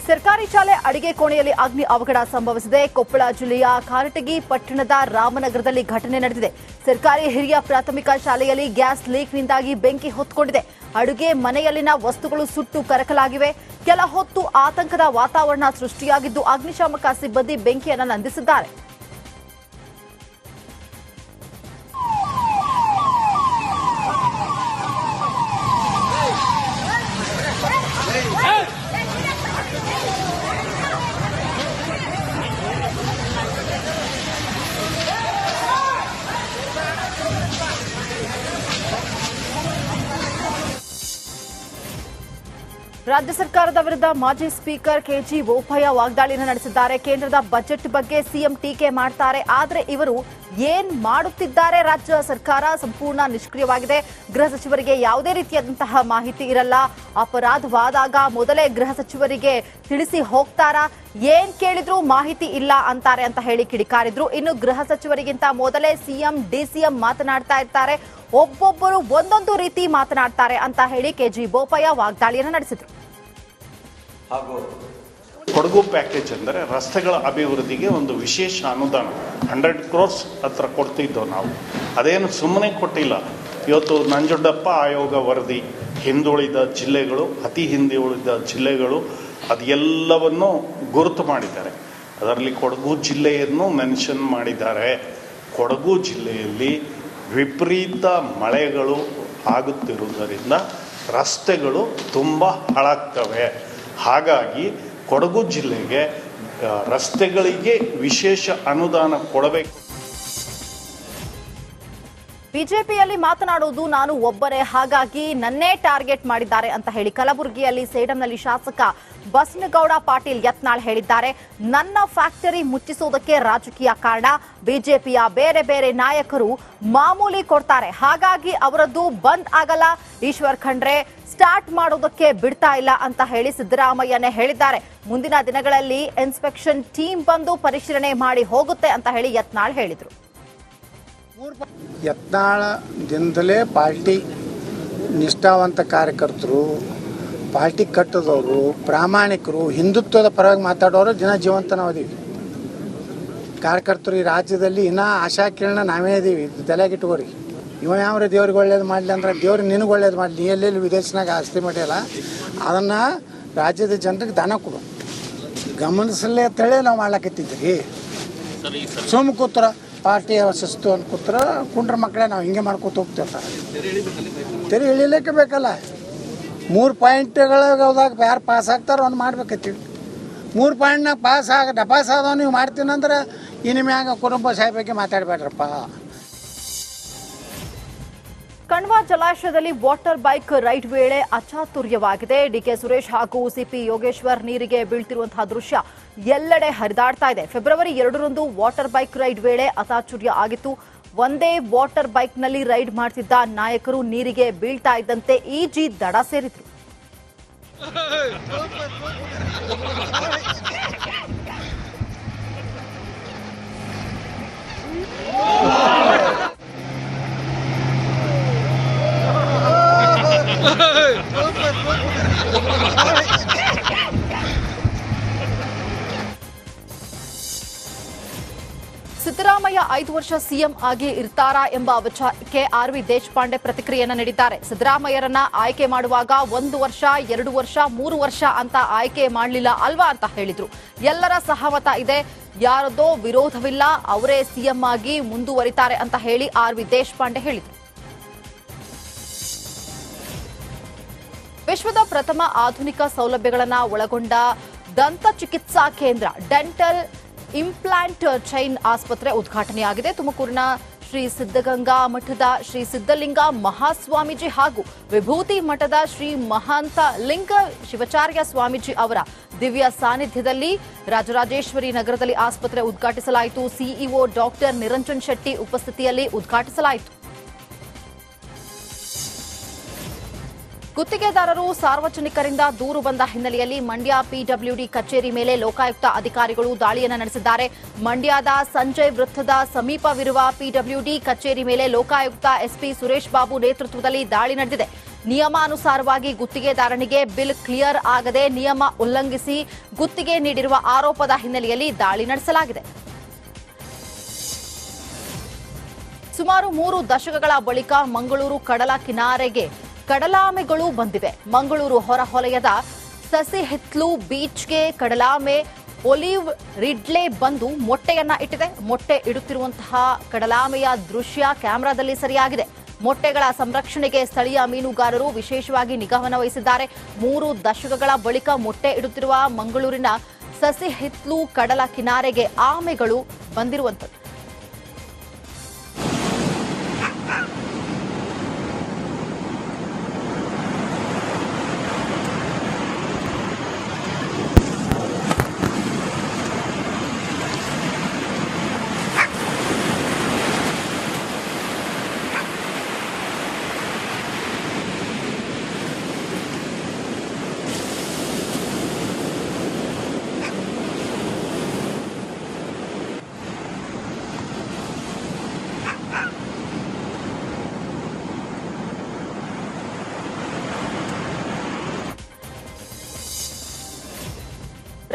ಸರ್ಕಾರಿ ಶಾಲೆ ಅಡಿಗೆ ಕೋಣೆಯಲ್ಲಿ ಅಗ್ನಿ ಅವಘಡ ಸಂಭವಿಸಿದೆ. ಕೊಪ್ಪಳ ಜಿಲ್ಲೆಯ ಕಾರಟಗಿ ಪಟ್ಟಣದ ರಾಮನಗರದಲ್ಲಿ ಘಟನೆ ನಡೆದಿದೆ. ಸರ್ಕಾರಿ ಹಿರಿಯ ಪ್ರಾಥಮಿಕ ಶಾಲೆಯಲ್ಲಿ ಗ್ಯಾಸ್ ಲೀಕ್ನಿಂದಾಗಿ ಬೆಂಕಿ ಹೊತ್ತಿಕೊಂಡಿದೆ. ಅಡುಗೆ ಮನೆಯಲ್ಲಿನ ವಸ್ತುಗಳು ಸುಟ್ಟು ಕರಕಲಾಗಿವೆ. ಕೆಲ ಹೊತ್ತು ಆತಂಕದ ವಾತಾವರಣ ಸೃಷ್ಟಿಯಾಗಿದ್ದು ಅಗ್ನಿಶಾಮಕ ಸಿಬ್ಬಂದಿ ಬೆಂಕಿಯನ್ನು ನಂದಿಸಿದ್ದಾರೆ. ರಾಜ್ಯ ಸರ್ಕಾರದ ವಿರುದ್ಧ ಮಾಜಿ ಸ್ಪೀಕರ್ ಕೆಜಿ ಬೋಪಯ್ಯ ವಾಗ್ದಾಳಿಯನ್ನು ನಡೆಸಿದ್ದಾರೆ. ಕೇಂದ್ರದ ಬಜೆಟ್ ಬಗ್ಗೆ ಸಿಎಂ ಟೀಕೆ ಮಾಡ್ತಾರೆ. ಆದರೆ ಇವರು ಏನ್ ಮಾಡುತ್ತಿದ್ದಾರೆ? ರಾಜ್ಯ ಸರ್ಕಾರ ಸಂಪೂರ್ಣ ನಿಷ್ಕ್ರಿಯವಾಗಿದೆ. ಗೃಹ ಸಚಿವರಿಗೆ ಯಾವುದೇ ರೀತಿಯಾದಂತಹ ಮಾಹಿತಿ ಇರಲ್ಲ. ಅಪರಾಧವಾದಾಗ ಮೊದಲೇ ಗೃಹ ಸಚಿವರಿಗೆ ತಿಳಿಸಿ ಹೋಗ್ತಾರಾ? ಏನ್ ಕೇಳಿದ್ರು ಮಾಹಿತಿ ಇಲ್ಲ ಅಂತಾರೆ ಅಂತ ಹೇಳಿ ಕಿಡಿಕಾರಿದ್ರು. ಇನ್ನು ಗೃಹ ಸಚಿವರಿಗಿಂತ ಮೊದಲೇ ಸಿಎಂ ಡಿಸಿಎಂ ಮಾತನಾಡ್ತಾ ಇರ್ತಾರೆ. ಒಬ್ಬೊಬ್ಬರು ಒಂದೊಂದು ರೀತಿ ಮಾತನಾಡ್ತಾರೆ ಅಂತ ಹೇಳಿ ಕೆಜಿ ಬೋಪಯ್ಯ ವಾಗ್ದಾಳಿಯನ್ನು ನಡೆಸಿದ್ರು. ಹಾಗೂ ಕೊಡಗು ಪ್ಯಾಕೇಜ್ ಅಂದರೆ ರಸ್ತೆಗಳ ಅಭಿವೃದ್ಧಿಗೆ ಒಂದು ವಿಶೇಷ ಅನುದಾನ 100 crores ಹತ್ರ ಕೊಡ್ತಿದ್ದೋ ನಾವು. ಅದೇನು ಸುಮ್ಮನೆ ಕೊಟ್ಟಿಲ್ಲ. ಇವತ್ತು ನಂಜುಂಡಪ್ಪ ಆಯೋಗ ವರದಿ ಹಿಂದುಳಿದ ಜಿಲ್ಲೆಗಳು, ಅತಿ ಹಿಂದುಳಿದ ಜಿಲ್ಲೆಗಳು ಅದೆಲ್ಲವನ್ನು ಗುರುತು ಮಾಡಿದ್ದಾರೆ. ಅದರಲ್ಲಿ ಕೊಡಗು ಜಿಲ್ಲೆಯನ್ನು ಮೆನ್ಷನ್ ಮಾಡಿದ್ದಾರೆ. ಕೊಡಗು ಜಿಲ್ಲೆಯಲ್ಲಿ ವಿಪರೀತ ಮಳೆಗಳು ಆಗುತ್ತಿರುವುದರಿಂದ ರಸ್ತೆಗಳು ತುಂಬ ಹಾಳಾಗ್ತವೆ. ಹಾಗಾಗಿ ಕೊಡಗು ಜಿಲ್ಲೆಗೆ ರಸ್ತೆಗಳಿಗೆ ವಿಶೇಷ ಅನುದಾನ ಕೊಡಬೇಕು. ಬಿಜೆಪಿಯಲ್ಲಿ ಮಾತನಾಡುವುದು ನಾನು ಒಬ್ಬರೇ, ಹಾಗಾಗಿ ನನ್ನೇ ಟಾರ್ಗೆಟ್ ಮಾಡಿದ್ದಾರೆ ಅಂತ ಹೇಳಿ ಕಲಬುರಗಿಯಲ್ಲಿ ಸೇಡಂನಲ್ಲಿ ಶಾಸಕ ಬಸನಗೌಡ ಪಾಟೀಲ್ ಯತ್ನಾಳ್ ಹೇಳಿದ್ದಾರೆ. ನನ್ನ ಫ್ಯಾಕ್ಟರಿ ಮುಚ್ಚಿಸುವುದಕ್ಕೆ ರಾಜಕೀಯ ಕಾರಣ. ಬಿಜೆಪಿಯ ಬೇರೆ ಬೇರೆ ನಾಯಕರು ಮಾಮೂಲಿ ಕೊಡ್ತಾರೆ, ಹಾಗಾಗಿ ಅವರದ್ದು ಬಂದ್ ಆಗಲ್ಲ. ಈಶ್ವರ್ ಖಂಡ್ರೆ ಸ್ಟಾರ್ಟ್ ಮಾಡೋದಕ್ಕೆ ಬಿಡ್ತಾ ಇಲ್ಲ ಅಂತ ಹೇಳಿ ಸಿದ್ದರಾಮಯ್ಯನೇ ಹೇಳಿದ್ದಾರೆ. ಮುಂದಿನ ದಿನಗಳಲ್ಲಿ ಇನ್ಸ್ಪೆಕ್ಷನ್ ಟೀಮ್ ಬಂದು ಪರಿಶೀಲನೆ ಮಾಡಿ ಹೋಗುತ್ತೆ ಅಂತ ಹೇಳಿ ಯತ್ನಾಳ್ ಹೇಳಿದ್ರು. ಯತ್ನಾಳ ದಿನದಲ್ಲೇ ಪಾರ್ಟಿ ನಿಷ್ಠಾವಂತ ಕಾರ್ಯಕರ್ತರು, ಪಾರ್ಟಿ ಕಟ್ಟದವರು, ಪ್ರಾಮಾಣಿಕರು, ಹಿಂದುತ್ವದ ಪರವಾಗಿ ಮಾತಾಡೋರು ಜನ ಜೀವಂತ ನಾವದೀವಿ. ಕಾರ್ಯಕರ್ತರು ಈ ರಾಜ್ಯದಲ್ಲಿ ಇನ್ನೂ ಆಶಾಕಿರಣ ನಾವೇ ಇದೀವಿ. ತಲೆಗಿಟ್ಕೋರಿ. ಇವ ಯಾವ ದೇವ್ರಿಗೆ ಒಳ್ಳೇದು ಮಾಡಲಿ ಅಂದ್ರೆ ದೇವ್ರಿಗೆ ನಿನಗೆ ಒಳ್ಳೇದು ಮಾಡಲಿ. ಎಲ್ಲೆಲ್ಲಿ ವಿದೇಶನಾಗ ಆಸ್ತಿ ಮಾಡಿಲ್ಲ ಅದನ್ನು ರಾಜ್ಯದ ಜನರಿಗೆ ದಾನ ಕೊಡು ಗಮನಿಸಲೇ ಅಂತೇಳಿ ನಾವು ಮಾಡ್ಲಾಕತ್ತಿದ್ರಿ. ಸುಮ್ಮ ಕೂತ್ರ ಪಾರ್ಟಿ ಶಿಸ್ತು ಅಂತ ಕೂತ್ರ ಕುಂಡ್ರ ಮಕ್ಕಳೇ ನಾವು ಹಿಂಗೆ ಮಾಡ್ಕೊತ ಹೋಗ್ತಿರ್ತಾರೆ. ತೆರೆ ಇಳಿಲಿಕ್ಕೆ ಬೇಕಲ್ಲ. 3 ಪಾಯಿಂಟ್ಗಳಿಗೆ ಹೋದಾಗ ಯಾರು ಪಾಸ್ ಆಗ್ತಾರೋ ಅವ್ನು ಮಾಡ್ಬೇಕತ್ತೀವಿ. 3 ಪಾಯಿಂಟ್ನಾಗ ಪಾಸ್ ಆದವ ನೀವು ಮಾಡ್ತೀನಂದ್ರೆ ಇನ್ನು ಮ್ಯಾಗ ಕುಟುಂಬ ಸಾಹೇಬಕ್ಕೆ ಮಾತಾಡಬೇಡ್ರಪ್ಪ. ಕಣ್ವ ಜಲಾಶಯದಲ್ಲಿ ವಾಟರ್ ಬೈಕ್ ರೈಡ್ ವೇಳೆ ಅಚಾತುರ್ಯವಾಗಿದೆ. ಡಿಕೆ ಸುರೇಶ್ ಹಾಗೂ ಸಿಪಿ ಯೋಗೇಶ್ವರ್ ನೀರಿಗೆ ಬೀಳ್ತಿರುವಂತಹ ದೃಶ್ಯ ಎಲ್ಲೆಡೆ ಹರಿದಾಡ್ತಾ ಇದೆ. ಫೆಬ್ರವರಿ 2ರಂದು ವಾಟರ್ ಬೈಕ್ ರೈಡ್ ವೇಳೆ ಅಚಾತುರ್ಯ ಆಗಿತ್ತು. ಒಂದೇ ವಾಟರ್ ಬೈಕ್ನಲ್ಲಿ ರೈಡ್ ಮಾಡ್ತಿದ್ದ ನಾಯಕರು ನೀರಿಗೆ ಬೀಳ್ತಾ ಇದ್ದಂತೆ ಈಜಿ ದಡ ಸೇರಿದ್ರು. ಸಿದ್ದರಾಮಯ್ಯ 5 ವರ್ಷ ಸಿಎಂ ಆಗಿ ಇರ್ತಾರಾ ಎಂಬ ವಿಚಾರಕ್ಕೆ ಆರ್.ವಿ. ದೇಶಪಾಂಡೆ ಪ್ರತಿಕ್ರಿಯೆಯನ್ನು ನೀಡಿದ್ದಾರೆ. ಸಿದ್ದರಾಮಯ್ಯರನ್ನ ಆಯ್ಕೆ ಮಾಡುವಾಗ 1 ವರ್ಷ, 2 ವರ್ಷ, 3 ವರ್ಷ ಅಂತ ಆಯ್ಕೆ ಮಾಡಲಿಲ್ಲ ಅಲ್ವಾ ಅಂತ ಹೇಳಿದ್ರು. ಎಲ್ಲರ ಸಹಮತ ಇದೆ, ಯಾರದೋ ವಿರೋಧವಿಲ್ಲ, ಅವರೇ ಸಿಎಂ ಆಗಿ ಮುಂದುವರಿತಾರೆ ಅಂತ ಹೇಳಿ ಆರ್.ವಿ. ದೇಶಪಾಂಡೆ ಹೇಳಿದರು. ವಿಶ್ವದ ಪ್ರಥಮ ಆಧುನಿಕ ಸೌಲಭ್ಯಗಳನ್ನು ಒಳಗೊಂಡ ದಂತ ಚಿಕಿತ್ಸಾ ಕೇಂದ್ರ ಡೆಂಟಲ್ ಇಂಪ್ಲಾಂಟ್ ಚೈನ್ ಆಸ್ಪತ್ರೆ ಉದ್ಘಾಟನೆಯಾಗಿದೆ. ತುಮಕೂರಿನ ಶ್ರೀ ಸಿದ್ಧಗಂಗಾ ಮಠದ ಶ್ರೀ ಸಿದ್ಧಲಿಂಗ ಮಹಾಸ್ವಾಮೀಜಿ ಹಾಗೂ ವಿಭೂತಿ ಮಠದ ಶ್ರೀ ಮಹಾಂತ ಲಿಂಗ ಶಿವಾಚಾರ್ಯ ಸ್ವಾಮೀಜಿ ಅವರ ದಿವ್ಯ ಸಾನ್ನಿಧ್ಯದಲ್ಲಿ ರಾಜರಾಜೇಶ್ವರಿ ನಗರದಲ್ಲಿ ಆಸ್ಪತ್ರೆ ಉದ್ಘಾಟಿಸಲಾಯಿತು. ಸಿಇಒ ಡಾಕ್ಟರ್ ನಿರಂಜನ್ ಶೆಟ್ಟಿ ಉಪಸ್ಥಿತಿಯಲ್ಲಿ ಉದ್ಘಾಟಿಸಲಾಯಿತು. ಗುತ್ತಿಗೆದಾರರು ಸಾರ್ವಜನಿಕರಿಂದ ದೂರು ಬಂದ ಹಿನ್ನೆಲೆಯಲ್ಲಿ ಮಂಡ್ಯ ಪಿಡಬ್ಲ್ಯೂಡಿ ಕಚೇರಿ ಮೇಲೆ ಲೋಕಾಯುಕ್ತ ಅಧಿಕಾರಿಗಳು ದಾಳಿಯನ್ನು ನಡೆಸಿದ್ದಾರೆ. ಮಂಡ್ಯದ ಸಂಜಯ್ ವೃತ್ತದ ಸಮೀಪವಿರುವ ಪಿಡಬ್ಲ್ಯೂಡಿ ಕಚೇರಿ ಮೇಲೆ ಲೋಕಾಯುಕ್ತ ಎಸ್ಪಿ ಸುರೇಶ್ ಬಾಬು ನೇತೃತ್ವದಲ್ಲಿ ದಾಳಿ ನಡೆದಿದೆ. ನಿಯಮಾನುಸಾರವಾಗಿ ಗುತ್ತಿಗೆದಾರನಿಗೆ ಬಿಲ್ ಕ್ಲಿಯರ್ ಆಗದೆ ನಿಯಮ ಉಲ್ಲಂಘಿಸಿ ಗುತ್ತಿಗೆ ನೀಡಿರುವ ಆರೋಪದ ಹಿನ್ನೆಲೆಯಲ್ಲಿ ದಾಳಿ ನಡೆಸಲಾಗಿದೆ. ಸುಮಾರು 3 ದಶಕಗಳ ಬಳಿಕ ಮಂಗಳೂರು ಕಡಲ ಕಿನಾರೆಗೆ ಕಡಲಾಮೆಗಳು ಬಂದಿವೆ. ಮಂಗಳೂರು ಹೊರವಲಯದ ಸಸಿಹಿತ್ಲು ಬೀಚ್ಗೆ ಕಡಲಾಮೆ ಒಲಿವ್ ರಿಡ್ಲೆ ಬಂದು ಮೊಟ್ಟೆಯನ್ನ ಇಟ್ಟಿದೆ. ಮೊಟ್ಟೆ ಇಡುತ್ತಿರುವಂತಹ ಕಡಲಾಮೆಯ ದೃಶ್ಯ ಕ್ಯಾಮೆರಾದಲ್ಲಿ ಸೆರೆಯಾಗಿದೆ. ಮೊಟ್ಟೆಗಳ ಸಂರಕ್ಷಣೆಗೆ ಸ್ಥಳೀಯ ಮೀನುಗಾರರು ವಿಶೇಷವಾಗಿ ನಿಗಾವನ್ನು ವಹಿಸಿದ್ದಾರೆ. 3 ದಶಕಗಳ ಬಳಿಕ ಮೊಟ್ಟೆ ಇಡುತ್ತಿರುವ ಮಂಗಳೂರಿನ ಸಸಿಹಿತ್ಲು ಕಡಲ ಕಿನಾರೆಗೆ ಆಮೆಗಳು ಬಂದಿರುವಂಥದ್ದು.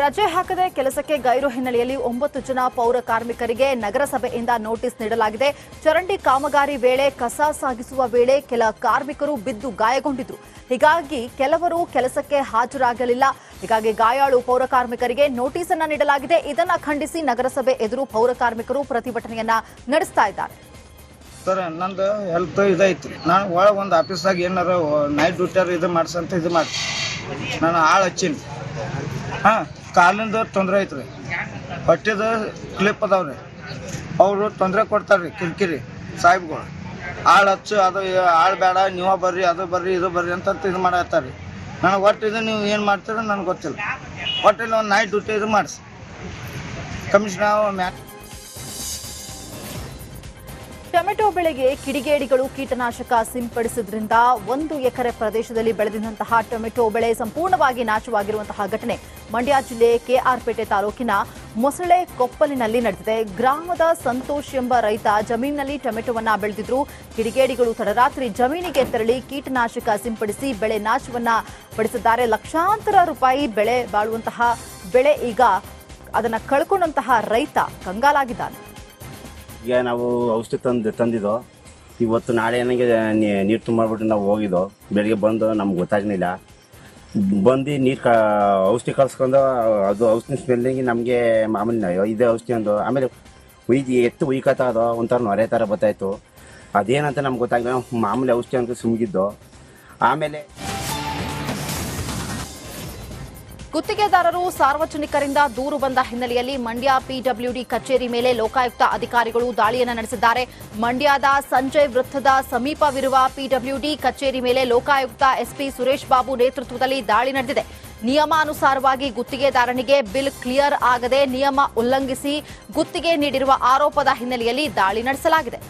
ರಜೆ ಹಾಕದೆ ಕೆಲಸಕ್ಕೆ ಗೈರು ಹಿನ್ನೆಲೆಯಲ್ಲಿ 9 ಜನ ಪೌರ ಕಾರ್ಮಿಕರಿಗೆ ನಗರಸಭೆಯಿಂದ ನೋಟಿಸ್ ನೀಡಲಾಗಿದೆ. ಚರಂಡಿ ಕಾಮಗಾರಿ ವೇಳೆ ಕಸ ಸಾಗಿಸುವ ವೇಳೆ ಕೆಲ ಕಾರ್ಮಿಕರು ಬಿದ್ದು ಗಾಯಗೊಂಡಿದ್ರು. ಹೀಗಾಗಿ ಕೆಲವರು ಕೆಲಸಕ್ಕೆ ಹಾಜರಾಗಲಿಲ್ಲ. ಹೀಗಾಗಿ ಗಾಯಾಳು ಪೌರ ಕಾರ್ಮಿಕರಿಗೆ ನೋಟಿಸ್ ಅನ್ನು ನೀಡಲಾಗಿದೆ. ಇದನ್ನ ಖಂಡಿಸಿ ನಗರಸಭೆ ಎದುರು ಪೌರ ಕಾರ್ಮಿಕರು ಪ್ರತಿಭಟನೆಯನ್ನ ನಡೆಸ್ತಾ ಇದ್ದಾರೆ. ಸರ್, ನಂದು ಹೆಲ್ತ್ ಇದೈತಿ. ನಾನು ಒಳಗೆ ಒಂದು ಆಫೀಸ್ದಾಗ ಏನಾರ ನೈಟ್ ಡ್ಯೂಟಿ ಇದು ಮಾಡ್ಸಂತ ಇದು ಮಾಡಿ ನಾನು ಆಳು ಹಚ್ಚಿನಿ. ಕಾಲಿಂದ ತೊಂದರೆ ಐತ್ರಿ, ಹೊಟ್ಟೆದ ಕ್ಲಿಪ್ ಅದಾವ್ರಿ. ಅವರು ತೊಂದರೆ ಕೊಡ್ತಾರ್ರಿ ಕಿರಿಕಿರಿ ಸಾಹೇಬ್ಗಳು. ಆಳು ಹಚ್ಚು, ಅದು ಆಳು ಬೇಡ, ನೀವ ಬರ್ರಿ, ಅದು ಬರ್ರಿ, ಇದು ಬರ್ರಿ ಅಂತ ಇದು ಮಾಡತ್ತಾರ್ರಿ. ನನಗೆ ಒಟ್ಟು ಇದು ನೀವು ಏನು ಮಾಡ್ತೀರ ನನಗೆ ಗೊತ್ತಿಲ್ಲ. ಒಟ್ಟಿಲ್ಲಿ ಒಂದು ನೈಟ್ ಡ್ಯೂಟಿ ಇದು ಮಾಡಿಸಿ ಕಮಿಷನರ್. ಟೊಮೆಟೊ ಬೆಳೆಗೆ ಕಿಡಿಗೇಡಿಗಳು ಕೀಟನಾಶಕ ಸಿಂಪಡಿಸಿದ್ರಿಂದ 1 ಎಕರೆ ಪ್ರದೇಶದಲ್ಲಿ ಬೆಳೆದಿದ್ದಂತಹ ಟೊಮೆಟೊ ಬೆಳೆ ಸಂಪೂರ್ಣವಾಗಿ ನಾಶವಾಗಿರುವಂತಹ ಘಟನೆ ಮಂಡ್ಯ ಜಿಲ್ಲೆ ಕೆಆರ್ಪೇಟೆ ತಾಲೂಕಿನ ಮೊಸಳೆ ಕೊಪ್ಪಲಿನಲ್ಲಿ ನಡೆದಿದೆ. ಗ್ರಾಮದ ಸಂತೋಷ್ ಎಂಬ ರೈತ ಜಮೀನಿನಲ್ಲಿ ಟೊಮೆಟೊವನ್ನ ಬೆಳೆದಿದ್ರು. ಕಿಡಿಗೇಡಿಗಳು ತಡರಾತ್ರಿ ಜಮೀನಿಗೆ ತೆರಳಿ ಕೀಟನಾಶಕ ಸಿಂಪಡಿಸಿ ಬೆಳೆ ನಾಶವನ್ನ ಪಡಿಸಿದ್ದಾರೆ. ಲಕ್ಷಾಂತರ ರೂಪಾಯಿ ಬೆಳೆ ಬಾಳುವಂತಹ ಬೆಳೆ ಈಗ ಅದನ್ನ ಕಳ್ಕೊಂಡಂತಹ ರೈತ ಕಂಗಾಲಾಗಿದ್ದಾನೆ. ಈಗ ನಾವು ಔಷಧಿ ತಂದಿದ್ದೋ ಇವತ್ತು ನಾಳೆ ನನಗೆ ನೀರು ತುಂಬಿಬಿಟ್ಟು ನಾವು ಹೋಗಿದ್ದೋ. ಬೆಳಿಗ್ಗೆ ಬಂದು ನಮ್ಗೆ ಗೊತ್ತಾಗಲಿಲ್ಲ. ಬಂದು ನೀರು ಔಷಧಿ ಕಳ್ಸ್ಕೊಂಡು ಅದು ಔಷಧಿ ಸ್ಮೆಲ್ಲಿಂಗ್ ನಮಗೆ ಮಾಮೂಲಿ ಇದೇ ಔಷಧಿ ಅಂದು. ಆಮೇಲೆ ಎತ್ತು ಉಯ್ಕತ್ತದೋ ಒಂಥರ ನೊರೆ ಥರ ಗೊತ್ತಾಯ್ತು. ಅದೇನಂತ ನಮ್ಗೆ ಗೊತ್ತಾಗಿಲ್ಲ. ಮಾಮೂಲಿ ಔಷಧಿ ಅಂತ ಸುಮ್ಗಿದ್ದು. ಆಮೇಲೆ ಗುತ್ತಿಗೆದಾರರು ಸಾರ್ವಜನಿಕರಿಂದ ದೂರು ಬಂದ ಹಿನ್ನೆಲೆಯಲ್ಲಿ ಮಂಡ್ಯ ಪಿಡಬ್ಲ್ಯೂಡಿ ಕಚೇರಿ ಮೇಲೆ ಲೋಕಾಯುಕ್ತ ಅಧಿಕಾರಿಗಳು ದಾಳಿಯನ್ನು ನಡೆಸಿದ್ದಾರೆ. ಮಂಡ್ಯದ ಸಂಜಯ್ ವೃತ್ತದ ಸಮೀಪವಿರುವ ಪಿಡಬ್ಲ್ಯೂಡಿ ಕಚೇರಿ ಮೇಲೆ ಲೋಕಾಯುಕ್ತ ಎಸ್ಪಿ ಸುರೇಶ್ ಬಾಬು ನೇತೃತ್ವದಲ್ಲಿ ದಾಳಿ ನಡೆದಿದೆ. ನಿಯಮಾನುಸಾರವಾಗಿ ಗುತ್ತಿಗೆದಾರನಿಗೆ ಬಿಲ್ ಕ್ಲಿಯರ್ ಆಗದೆ ನಿಯಮ ಉಲ್ಲಂಘಿಸಿ ಗುತ್ತಿಗೆ ನೀಡಿರುವ ಆರೋಪದ ಹಿನ್ನೆಲೆಯಲ್ಲಿ ದಾಳಿ ನಡೆಸಲಾಗಿದೆ.